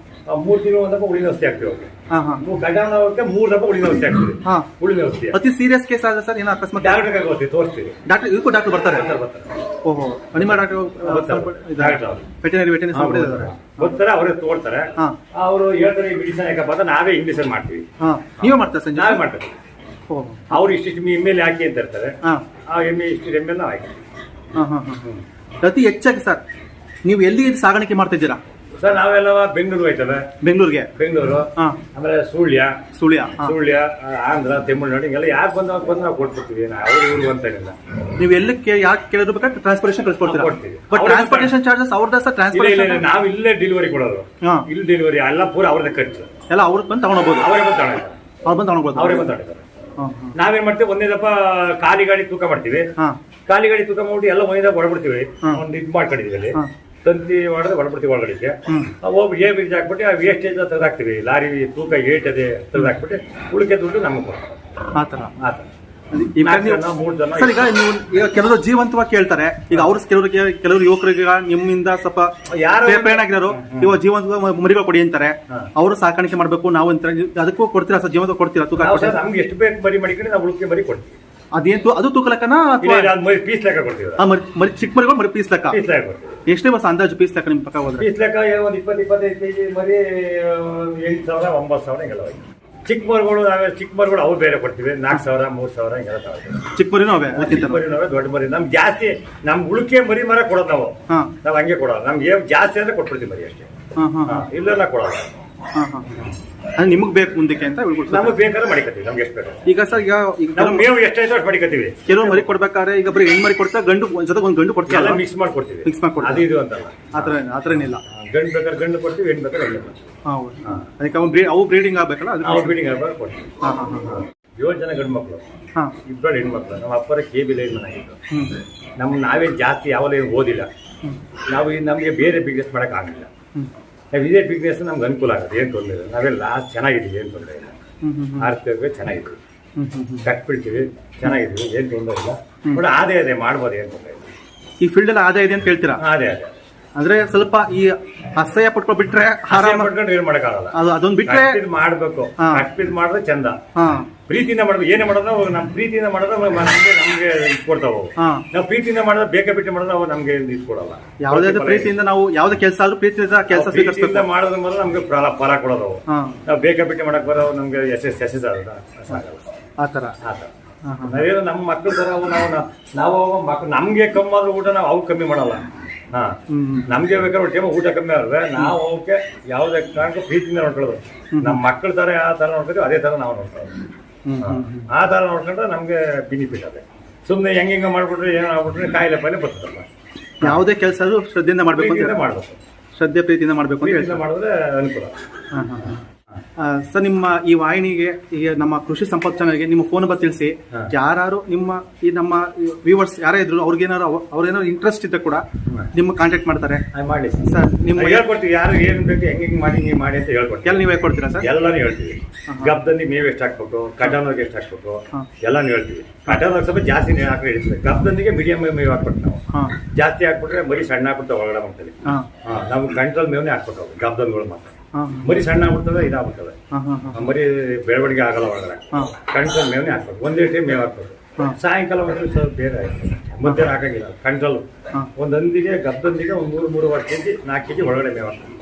3 ತಿಂಗಳು ಒಂದಪ್ಪ ಉಳಿನ ಔಷಧಿ ಹಾಕ್ತಿವಿ. ಗಂಡನವಕ್ಕೆ 3 ದಪ್ಪ ಉಳಿನ ಔಷಧಿ ಹಾಕ್ತಿವಿ. ಉಳಿನ ಔಷಧಿ ಅತಿ ಸೀರಿಯಸ್ ಕೇಸ್ ಆದ್ರೆ ಸರ್ ಏನೋ ಅಕಸ್ಮಾತ್ ಡಾಕ್ಟರ್ ತೋರಿಸ್ತೀವಿ. ಡಾಕ್ಟರ್ ಬರ್ತಾರೆ? ಓಹೋ, ಅನಿಮಲ್ ಡಾಕ್ಟರ್, ವೆಟನರಿ ಬರ್ತಾರೆ, ಅವರೇ ತೋರ್ತಾರೆ. ಅವರು ಹೇಳ್ತಾರೆ ಮೆಡಿಸಿನ್ ಯಾಕಪ್ಪ ಅಂತ ನಾವೇ ಇಂಗ್ಲೀಷ್ ಮಾಡ್ತೀವಿ. ನೀವೇ ಮಾಡ್ತಾರೆ ಸರ್? ನಾವೇ ಮಾಡ್ತೀವಿ. ಅವ್ರು ಇಷ್ಟಿಷ್ಟು ಎಮ್ಮೆಲ್ ಹಾಕಿ ಅಂತ ಇರ್ತಾರೆ, ಆ ಎಮ್ಮೆ ಇಷ್ಟು ಎಮ್ಮೆಲ್ ನಾವು ಹಾಕಿ. ಅತಿ ಹೆಚ್ಚಾಗಿ ಸರ್ ನೀವು ಎಲ್ಲಿ ಸಾಗಾಣಿಕೆ ಮಾಡ್ತಿದ್ದೀರಾ ಸರ್? ನಾವೆಲ್ಲ ಬೆಂಗಳೂರು ಹೋಯ್ತವೆ. ಬೆಂಗಳೂರು, ಆಮೇಲೆ ಸುಳ್ಯ, ಆಂಧ್ರ, ತಮಿಳುನಾಡು, ಹಿಂಗೆಲ್ಲ ಯಾರು ಬಂದು ನಾವು ಕೊಟ್ಬಿಡ್ತೀವಿ. ಅವ್ರು ಇವ್ರು ಅಂತ ಏನಿಲ್ಲ. ನೀವು ಎಲ್ಲಕ್ಕೆ ಯಾಕೆ ಕೇಳಿದ್ರು ಬೇಕಾದ್ರೆ ಟ್ರಾನ್ಸ್ಪೋರ್ಟೇಷನ್ ಕಳ್ಸಿಕೊಡ್ತೀರಾ? ಬಟ್ ಟ್ರಾನ್ಸ್ಪೋರ್ಟೇಷನ್ ಚಾರ್ಜಸ್ ಅವ್ರದ್ದು ಸರ್? ಟ್ರಾನ್ಸ್ಪೋರ್ಟೇಷನ್ ನಾವು ಇಲ್ಲೇ ಡೆಲಿವರಿ ಕೊಡೋದು. ಇಲ್ಲಿ ಡೆಲಿವರಿ ಎಲ್ಲ ಪೂರ ಅವ್ರದ್ದೇ ಖರ್ಚು. ಎಲ್ಲ ಅವ್ರಿಗೆ ಬಂದು ತಗೊಂಡೋಗ್ಬೋದು? ಅವರೇ ಬಂದು ತಗೊಂಡೋಗ್ತಾರೆ. ಅವರೇ ಬಂದು ತಗೊಂಡಿದ್ದಾರೆ. ನಾವೇನ್ ಮಾಡ್ತೀವಿ, ಒಂದೇ ದಪ್ಪ ಖಾಲಿ ಗಾಡಿ ತೂಕ ಮಾಡ್ತೀವಿ. ಖಾಲಿ ಗಾಡಿ ತೂಕ ಮಾಡಿ ಎಲ್ಲ ಒಂದೇ ಹೊರಬಿಡ್ತೀವಿ. ಒಂದು ಇದು ಮಾಡ್ಕೊಂಡಿದೀವಿ, ಅಲ್ಲಿ ತಂತಿ ಹೊಡೆದು ಹೊರಬಿಡ್ತೀವಿ ಒಳಗಡೆಗೆ. ಹೋಗಿ ಬೀಜ ಹಾಕ್ಬಿಟ್ಟು ಆ ವೇಸ್ಟೇಜ್ ತೆಗೆದಾಕ್ತಿವಿ. ಲಾರಿ ತೂಕ ಏಟದೆ ತೆಗೆದಾಕ್ಬಿಟ್ಟು ಉಳಿಕೆ ದುಡ್ಡು ನಮಗೆ ಕೊಡ್ತಾರೆ. ಆತರ ಸರ್, ಈಗ ನೀವು ಕೆಲವರು ಜೀವಂತವಾಗಿ ಕೇಳ್ತಾರೆ. ಈಗ ಅವ್ರು ಕೆಲವರು ಯುವಕರಿಗೆ ನಿಮ್ಮಿಂದ ಸ್ವಲ್ಪ ಪ್ರೇರಣೆ ಆಗಿರೋರು ಇವಾಗ ಜೀವಂತ ಮರಿಗಳು ಕೊಡಿ ಅಂತಾರೆ. ಅವರು ಸಾಕಾಣಿಕೆ ಮಾಡ್ಬೇಕು ನಾವು ಅಂತ, ಅದಕ್ಕೂ ಕೊಡ್ತೀರಾ ಸರ್? ಜೀವಂತ ಕೊಡ್ತೀರಾ? ತೂಕ ನಮ್ಗೆ ಎಷ್ಟು ಬೇಕು ಮರಿ ಮಾಡಿಕೊಂಡು ನಾವು ಉಳಿಕೆ ಮರಿ ಕೊಡ್ತೀವಿ. ಅದೇನು ಅದು ತೂಕ ಲೆಕ್ಕನ? ಪೀಸ್ ಲೆಕ್ಕ ಕೊಡ್ತೀವಿ. ಚಿಕ್ಕ ಮರಿಗಳು ಮರಿ ಪೀಸ್ ಲೆಕ್ಕ? ಎಷ್ಟೇ ಬಸ್ ಅಂದಾಜು ಪೀಸ್ ಲೆಕ್ಕ ನಿಮ್ ಪಕ್ಕ ಹೋದ್ರೆ? ಪೀಸ್ ಲೆಕ್ಕ ಒಂದು 20-25 ಕೆಜಿ ಮರಿ 8,000 9,000 ಹಿಂಗೆಲ್ಲ ಹೋಯ್ತು. ಚಿಕ್ಕ ಮರಿಗಳು ಅವು ಬೇರೆ ಕೊಡ್ತೀವಿ. 4,000 3,000 ಹಿಂಗೆಲ್ಲ ತಗೊಳ್ತೀವಿ. ಚಿಕ್ಕ ಮರಿನೂ ಅವೇ? ದೊಡ್ಡ ಮರಿ ನಮ್ಗೆ ಜಾಸ್ತಿ, ನಮ್ ಉಳಿಕೆ ಮರಿ ಮರ ಕೊಡೋದು ನಾವು ಹಂಗೆ ಕೊಡೋದು. ನಮ್ಗೆ ಜಾಸ್ತಿ ಅಂದ್ರೆ ಕೊಟ್ಬಿಡ್ತೀವಿ ಮರಿ ಅಷ್ಟೇ, ಇಲ್ಲ ಕೊಡೋದು. ನಿಮಗ್ ಬೇಕು ಮುಂದಕ್ಕೆ ಅಂತ ನಮಗೆ ಬೇಕಾದ್ರೆ ಮಡಿಕತ್ತೀವಿ. ನಮ್ಗೆ ಎಷ್ಟು ಬೇಕು. ಈಗ ಸರ್, ಈಗ ಮೇವು ಎಷ್ಟಾಯ್ತು ಅಷ್ಟು ಮಡಿಕತ್ತೀವಿ. ಕೆಲವು ಮರಿ ಕೊಡ್ಬೇಕಾದ್ರೆ ಈಗ ಬರೀ ಹೆಣ್ಣು ಮರಿ ಕೊಡ್ತಾ ಗಂಡು ಜೊತೆ ಒಂದು ಗಂಡು ಕೊಡ್ತೀವಿ. ಎಲ್ಲ ಮಿಕ್ಸ್ ಮಾಡ್ಕೊಡ್ತೀವಿ. ಅದು ಇದು ಅಂತಲ್ಲ, ಆತರೇನಿಲ್ಲ. ಗಂಡು ಬೇಕಾದ್ರೆ ಗಂಡು ಕೊಡ್ತೀವಿ, ಹೆಣ್ಣು ಬೇಕಾದ್ರೆ ಹೆಣ್ಣು ಕೊಡ್ತೀವಿ. ಅದಕ್ಕೆ ಅವು ಬ್ರೀಡಿಂಗ್ ಆಗ್ಬೇಕಲ್ಲ, ಅವು ಬ್ರೀಡಿಂಗ್ ಆಗ್ಬೇಕು ಕೊಡ್ತೀವಿ. 7 ಜನ ಗಂಡು ಮಕ್ಕಳು, 2 ಹೆಣ್ಮಕ್ಳು. ನಮ್ಮ ಅಪ್ಪರ KB ಲೈನ್ ಮನಾಗಿತ್ತು. ನಾವೇ ಜಾಸ್ತಿ ಯಾವಲ್ಲ ಓದಿಲ್ಲ. ನಮಗೆ ಬೇರೆ ಬಿಸ್ನೆಸ್ ಮಾಡಕ್ ಆಗಿಲ್ಲ. ನಾವು ಇದೇ ಬಿಸ್ನೆಸ್ ನಮ್ಗೆ ಅನುಕೂಲ ಆಗುತ್ತೆ, ಏನು ತೊಂದರೆ ಇಲ್ಲ. ನಾವೆಲ್ಲ ಚೆನ್ನಾಗಿದ್ದೀವಿ, ಏನು ತೊಂದರೆ ಇಲ್ಲ. ಆರ್ಥಿಕ ಚೆನ್ನಾಗಿದ್ದೀವಿ, ಕಟ್ಬಿಡ್ತೀವಿ, ಚೆನ್ನಾಗಿದ್ದೀವಿ, ಏನು ತೊಂದರೆ ಇಲ್ಲ. ಬಟ್ ಆದಾಯ ಇದೆ, ಮಾಡ್ಬೋದು, ಏನು ತೊಂದರೆ ಇಲ್ಲ. ಈ ಫೀಲ್ಡ್ ಅಲ್ಲಿ ಆದಾಯ ಇದೆ ಅಂತ ಹೇಳ್ತೀರಾ? ಅದೇ ಅಂದ್ರೆ ಸ್ವಲ್ಪ ಈ ಅಸಹ್ಯ ಪಟ್ಕೊಂಡ್ ಬಿಟ್ರೆ ಆರಾಮ ಪಡ್ಕೊಂಡ್ರೆ ಏನ್ ಮಾಡಕ್ಕಾಗಲ್ಲ. ಅದೊಂದ್ ಬಿಟ್ರೆ ಮಾಡ್ಬೇಕು, ಅಷ್ಟಿದ್ ಮಾಡಿದ್ರೆ ಚಂದ. ಹಾ ಪ್ರೀತಿಯಿಂದ ಮಾಡ್ಬೇಕು. ಏನೇ ಮಾಡೋದು ನಮ್ ಪ್ರೀತಿಯಿಂದ ಮಾಡಿದ್ರೆ ನಮ್ಗೆ ಕೊಡ್ತಾವ. ನಾವು ಪ್ರೀತಿಯಿಂದ ಮಾಡಿದ್ರೆ ಬೇಕಾಬಿಟ್ಟು ಮಾಡಿದ್ರೆ ಅವು ನಮ್ಗೆ ಇದು ಕೊಡಲ್ಲ. ಯಾವುದೇ ಪ್ರೀತಿಯಿಂದ ನಾವು ಯಾವ್ದೇ ಕೆಲಸ ಆದ್ರೂ ಪ್ರೀತಿಯಿಂದ ಕೆಲಸ ಸ್ವೀಕರಿಸಬೇಕು. ಮಾಡೋದ್ರ ಮೇಲೆ ನಮ್ಗೆ ಫಲ ಕೊಡೋದು. ನಾವು ಬೇಕಾಬಿಟ್ಟು ಮಾಡಕ್ ಬರೋ ನಮ್ಗೆ ಎಸ್ ಆಗಲ್ಲ. ಆತರ ನಾವೇನೋ ನಮ್ಮ ಮಕ್ಳು ತರ ನಾವು ಮಕ್ಳು ನಮ್ಗೆ ಕಮ್ಮಿ ಆದ್ರೂ ಊಟ ನಾವು ಅವ್ರು ಕಮ್ಮಿ ಮಾಡಲ್ಲ. ನಮ್ಗೆ ಬೇಕಾದ್ರೆ ಟೈಮ್ ಊಟ ಕಮ್ಮಿ ಆದ್ರೆ ನಾವು ಅವಕ್ಕೆ ಯಾವ್ದೇ ಕಾರಣಕ್ಕೂ ಪ್ರೀತಿಯಿಂದ ನೋಡ್ಕೊಳ್ಳೋದು. ನಮ್ಮ ಮಕ್ಕಳ ತರ ಯಾವ ತರ ನೋಡ್ತೀವಿ ಅದೇ ತರ ನಾವು ನೋಡ್ಕೊಳ್ಳೋದು. ಆ ತರ ನೋಡ್ಕೊಂಡ್ರೆ ನಮ್ಗೆ ಬೆನಿಫಿಟ್ ಅದೇ. ಸುಮ್ಮನೆ ಹೆಂಗ ಮಾಡ್ಬಿಟ್ರೆ ಏನೋ ಆಗ್ಬಿಟ್ರೆ ಕಾಯಿಲೆ ಪಾಯಿಲೆ ಬರ್ತದಲ್ಲ. ಯಾವುದೇ ಕೆಲಸ ಶ್ರದ್ಧೆಯಿಂದ ಮಾಡ್ಬೇಕು, ಶ್ರದ್ಧೆ ಪ್ರೀತಿಯಿಂದ ಮಾಡ್ಬೇಕು ಅಂತ ಮಾಡಿದ್ರೆ ಅನುಕೂಲ. ಸರ್, ನಿಮ್ಮ ಈ ವಾಹಿನಿಗೆ, ಈಗ ನಮ್ಮ ಕೃಷಿ ಸಂಪತ್ ಚಾನಲ್ಗೆ ನಿಮ್ಮ ಫೋನ್ ನಂಬರ್ ತಿಳಿಸಿ. ಯಾರು ನಮ್ಮ ವ್ಯೂವರ್ಸ್ ಯಾರೇ ಇದ್ರು ಅವ್ರಿಗೇನಾದ್ರು ಇಂಟ್ರೆಸ್ಟ್ ಇದ್ದ ಕೂಡ ನಿಮ್ಮ ಕಾಂಟ್ಯಾಕ್ಟ್ ಮಾಡ್ತಾರೆ. ಮಾಡಿ ಸರ್, ನಿಮ್ಮ ಹೇಳ್ಕೊಡ್ತೀವಿ. ಯಾರು ಏನ್ ಬೇಕು ಹೆಂಗ್ ಮಾಡಿ ಅಂತ ಹೇಳ್ಕೊಡ್ತೀವಿ. ಎಲ್ಲ ನೀವು ಹೇಳ್ಕೊಡ್ತೀರಾ ಸರ್? ಎಲ್ಲಾನು ಹೇಳ್ತೀವಿ. ಗಬ್ಬದಲ್ಲಿ ಮೇವು ಎಷ್ಟು ಹಾಕ್ಬೇಕು, ಕಟಾವ್ಗೆ ಎಷ್ಟು ಹಾಕ್ಬೇಕು ಎಲ್ಲಾನು ಹೇಳ್ತೀವಿ. ಕಟಾವ್ಗೆ ಸ್ವಲ್ಪ ಜಾಸ್ತಿ ನೀರು ಹಾಕಿ ಹಿಡಿತೀವಿ. ಗಬ್ಬದೊಂದಿಗೆ ಮೀಡಿಯಂ ಮೇವು ಹಾಕ್ಬಿಟ್ಟು ನಾವು ಜಾಸ್ತಿ ಹಾಕ್ಬಿಟ್ರೆ ಮರಿ ಸಣ್ಣ ಹಾಕ್ಬಿಟ್ಟು ಒಳಗಡೆ ಮಾಡ್ತೀವಿ. ನಾವು ಕಂಟ್ರೋಲ್ ಮೇವನೇ ಹಾಕ್ಬಿಟ್ಟು ಗಬ್ಬದಲ್ಲಿ ಮಾತ್ರ ಮರಿ ಸಣ್ಣ ಆಗ್ಬಿಡ್ತದೆ, ಇದಾಗ್ಬಿಡ್ತದೆ. ಮರಿ ಬೆಳವಣಿಗೆ ಆಗಲ್ಲ ಒಳಗಡೆ. ಕಂಟ್ರೋಲ್ ಮೇವನೇ ಹಾಕ್ಬೇಕು. ಒಂದೇ ಟೈಮ್ ಮೇವು ಹಾಕ್ಬೇಕು. ಸಾಯಂಕಾಲ ಒಂದು ಸ್ವಲ್ಪ ಬೇರೆ ಆಯ್ತು, ಮಧ್ಯಾಹ್ನ ಹಾಕಂಗಿಲ್ಲ. ಕಂಟ್ರೋಲ್ ಒಂದೊಂದಿಗೆ ಗಬ್ಬದೊಂದಿಗೆ ಒಂದು 3-3.5 kg 4 kg ಒಳಗಡೆ ಮೇವು ಹಾಕ್ಬೇಕು.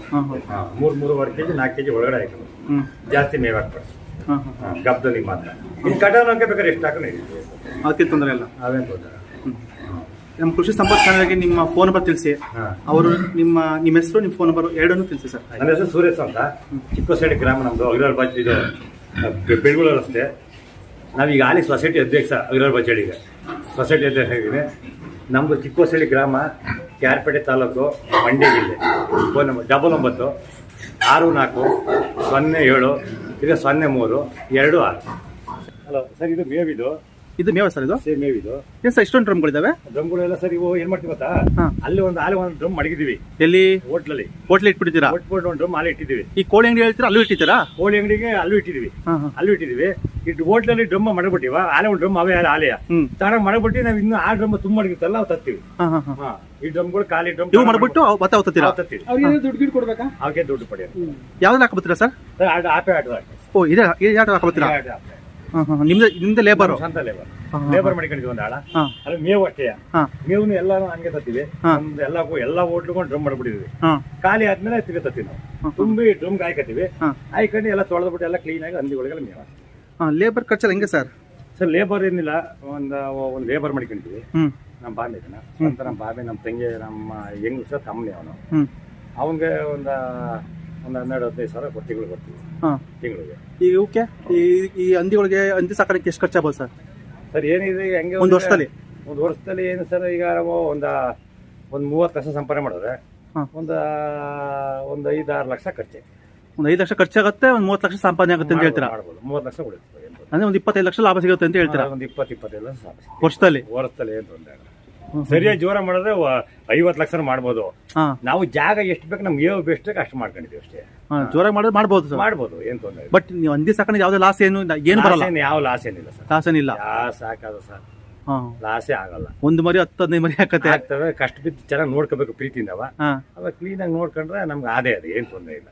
3-3.5 kg 4 kg ಒಳಗಡೆ ಹಾಕ್ಬೇಕು. ಜಾಸ್ತಿ ಮೇವು ಹಾಕ್ಬೇಕು ಗಬ್ಬದಲ್ಲಿ ಮಾತ್ರ. ಇನ್ನು ಕಟಾವ್ ಬೇಕಾದ್ರೆ ಎಷ್ಟು ಹಾಕೋಣ ಅದಕ್ಕೆ ತೊಂದರೆ ಇಲ್ಲ. ಅವೇನು ತೊಂದರೆ. ನಮ್ಮ ಕೃಷಿ ಸಂಪತ್ ಚಾನಲ್ಗೆ ನಿಮ್ಮ ಫೋನ್ ನಂಬರ್ ತಿಳಿಸಿ. ಅವರು ನಿಮ್ಮ ಹೆಸರು, ನಿಮ್ಮ ಫೋನ್ ನಂಬರ್ ಎರಡನ್ನೂ ತಿಳಿಸಿ ಸರ್. ನನ್ನ ಹೆಸರು ಸುರೇಶ್ ಅಂತ, ಚಿಕ್ಕೋಸಳ್ಳಿ ಗ್ರಾಮ ನಮ್ದು. ಅಗ್ರವಾಲ್ ಬಾಜಿ ಇದು ಬೆಳಗುಳ ರಸ್ತೆ. ನಾವೀಗ ಆಲಿ ಸೊಸೈಟಿ ಅಧ್ಯಕ್ಷ ಅಗ್ರವಾಲ್ ಬಾಜಳಿಗೆ ಸೊಸೈಟಿ ಅಧ್ಯಕ್ಷ ಆಗಿದ್ದೀನಿ. ನಮ್ಮದು ಚಿಕ್ಕೋಸಳ್ಳಿ ಗ್ರಾಮ, ಕ್ಯಾರ್ಪೇಟೆ ತಾಲೂಕು, ಮಂಡ್ಯ ಜಿಲ್ಲೆ. ಫೋನ್ ನಂಬರ್ 99 64 07 03 ಹಲೋ ಸರ್, ಇದು ಮೇವಿದು. ಇದು ಮೇವ ಸರ್? ಇದು ಮೇವಿದು. ಏನು ಸರ್ ಇಷ್ಟೊಂದು ಡ್ರಮ್ಗಳಿದಾವೆ? ಡ್ರಮ್ಗಳೆಲ್ಲ ಸರ್ ಇವು ಏನ್ ಮಾಡ್ತೀವಿ ಗೊತ್ತಾ, ಅಲ್ಲಿ ಒಂದು ಡ್ರಮ್ ಮಡಗಿದೀವಿ. ಎಲ್ಲಿ? ಹೋಟ್ಲಲ್ಲಿ ಇಟ್ಬಿಟ್ಟಿದ್ದೀರಾ? ಒಂದು ಡ್ರಮ್ ಅಲ್ಲಿ ಇಟ್ಟಿದ್ದೀವಿ. ಈ ಕೋಳಿ ಅಂಗಡಿ ಹೇಳ್ತೀರಾ, ಅಲ್ಲೂ ಇಟ್ಟಿದ್ದೀರಾ? ಕೋಳಿ ಅಂಗಡಿಗೆ ಅಲ್ಲೂ ಇಟ್ಟಿದ್ದೀವಿ. ಇಟ್ಟು ಹೋಟ್ಲಲ್ಲಿ ಡ್ರಮ್ ಮಾಡಬಿಟ್ಟಿವ. ಆಲೆ ಒಂದು ಡ್ರಮ್ ಅವೇ ಆಲೆಯ ತರ ಮಾಡಬಿಟ್ಟು ನಾವು ಇನ್ನು ಆ ಡ್ರಮ್ ತುಂಬ ಮಡಗಿರ್ತಲ್ಲ ಅವು ತತ್ತೀವಿ. ಈ ಡ್ರಮ್ಗಳು ಖಾಲಿ ಡ್ರಮ್ ಇವು ಮಾಡ್ಬಿಟ್ಟು ದುಡ್ಡು ಗಿಡ್ ಕೊಡ್ಬೇಕಾ? ಅವಕ್ಕೆ ದುಡ್ಡು ಪಡೆಯೋದು. ಯಾವ್ದು ಹಾಕಬತ್ತೀರಾ ಸರ್? Ape auto. ಓ, ಇದೆ ಯಾವ್ದು ಹಾಕಬತ್ತೀರಾ? ನಿಮ್ದು ಲೇಬರ್ ಲೇಬರ್ ಮಾಡಿಕೊಂಡಿದ್ವಿ ಒಂದು ಆಳ. ಅಲ್ಲಿ ಮೇವು ಅಷ್ಟೇ. ಮೇವ್ನು ಎಲ್ಲಾನು ಹಂಗೆ ತತ್ತೀವಿ. ಎಲ್ಲಾ ಹೋಟ್ಲುಕೊಂಡು ಡ್ರಮ್ ಮಾಡ್ಬಿಟ್ಟಿದ್ವಿ. ಖಾಲಿ ಆದ್ಮೇಲೆ ತಿರ್ಗಿ ತತ್ತೀವಿ ನಾವು. ತುಂಬಿ ಡ್ರಮ್ ಹಾಕತ್ತೀವಿ. ಹಾಕೊಂಡು ಎಲ್ಲ ತೊಳೆದ್ಬಿಟ್ಟು ಎಲ್ಲ ಕ್ಲೀನ್ ಆಗಿ ಹಂದಿಗಳಿಗೆಲ್ಲ ಮೇವು. ಲೇಬರ್ ಖರ್ಚು ಹೆಂಗೆ ಸರ್? ಸರ್ ಲೇಬರ್ ಏನಿಲ್ಲ, ಒಂದು ಲೇಬರ್ ಮಾಡ್ಕೊಂಡಿದ್ವಿ. ನಮ್ಮ ಬಾಬೆ ಇದನ್ನ ಅಂತ, ನಮ್ಮ ಬಾಬೆ, ನಮ್ಮ ತಂಗಿ, ನಮ್ಮ ಹೆಂಗ್ ಸರ್ ತಮ್ಮನೇ ಅವನು. ಅವನಿಗೆ ಒಂದು 12-15 ಸಾವಿರ ತಿಂಗಳಿಗೆ ಬರ್ತೀವಿ ತಿಂಗಳಿಗೆ. ಈಗ ಓಕೆ, ಈ ಹಂದಿಗಳಿಗೆ ಹಂದಿ ಸಾಕಾಣಿಕೆ ಎಷ್ಟು ಖರ್ಚಾಗ್ಬೋದು ಸರ್? ಸರ್ ಏನಿದೆ ಹೆಂಗೆ ಒಂದು ವರ್ಷದಲ್ಲಿ ಏನು ಸರ್, ಈಗ ನಾವು ಒಂದು 30 ಲಕ್ಷ ಸಂಪಾದನೆ ಮಾಡಿದ್ರೆ ಒಂದು 5-6 ಲಕ್ಷ ಖರ್ಚು. ಒಂದು 5 ಲಕ್ಷ ಖರ್ಚಾಗುತ್ತೆ, ಒಂದು 30 ಲಕ್ಷ ಸಂಪಾದನೆ ಆಗುತ್ತೆ ಅಂತ ಹೇಳ್ತೀರಾ? 30 ಲಕ್ಷ ಉಳಿಯುತ್ತೆ ಅಂದ್ರೆ ಒಂದು 25 ಲಕ್ಷ ಲಾಭ ಸಿಗುತ್ತೆ ಅಂತ ಹೇಳ್ತೀರಾ? ಒಂದು 20-25 ಲಕ್ಷ ವರ್ಷದಲ್ಲಿ ಏನು ತೊಂದರೆ ಆಗಲ್ಲ. ಸರಿಯಾಗಿ ಜೋರ ಮಾಡಿದ್ರೆ 50 ಲಕ್ಷ ಮಾಡ್ಬೋದು. ನಾವು ಜಾಗ ಎಷ್ಟು ಬೇಕು ನಮ್ಗೆ ಯಾವ ಬೆಸ್ಟ್ ಅಷ್ಟು ಮಾಡ್ಕೊಂಡಿದ್ದೀವಿ ಅಷ್ಟೇ. ಜೋರಾಗಿ ಮಾಡಿದ್ರೆ ಮಾಡ್ಬೋದು, ಏನ್ ತೊಂದರೆ. ಬಟ್ ನೀವು ಹಂದಿ ಸಾಕಣೆ ಯಾವ್ದೇ ಲಾಸ್ ಏನು ಬರಲ್ಲ? ಯಾವ ಲಾಸ್ ಏನಿಲ್ಲ ಸರ್. ಲಾಸ್ ಏನಿಲ್ಲ. ಸಾಕಾದ ಸರ್, ಲಾಸೇ ಆಗಲ್ಲ. ಒಂದು ಮರಿ 10-15 ಮರಿ ಆಗ್ತವೆ. ಕಷ್ಟ ಬಿದ್ದು ಚೆನ್ನಾಗಿ ನೋಡ್ಕೋಬೇಕು ಪ್ರೀತಿಯಿಂದ. ಅವಾಗ ಕ್ಲೀನ್ ಆಗಿ ನೋಡ್ಕೊಂಡ್ರೆ ನಮ್ಗೆ ಅದೇ ಏನ್ ತೊಂದರೆ ಇಲ್ಲ.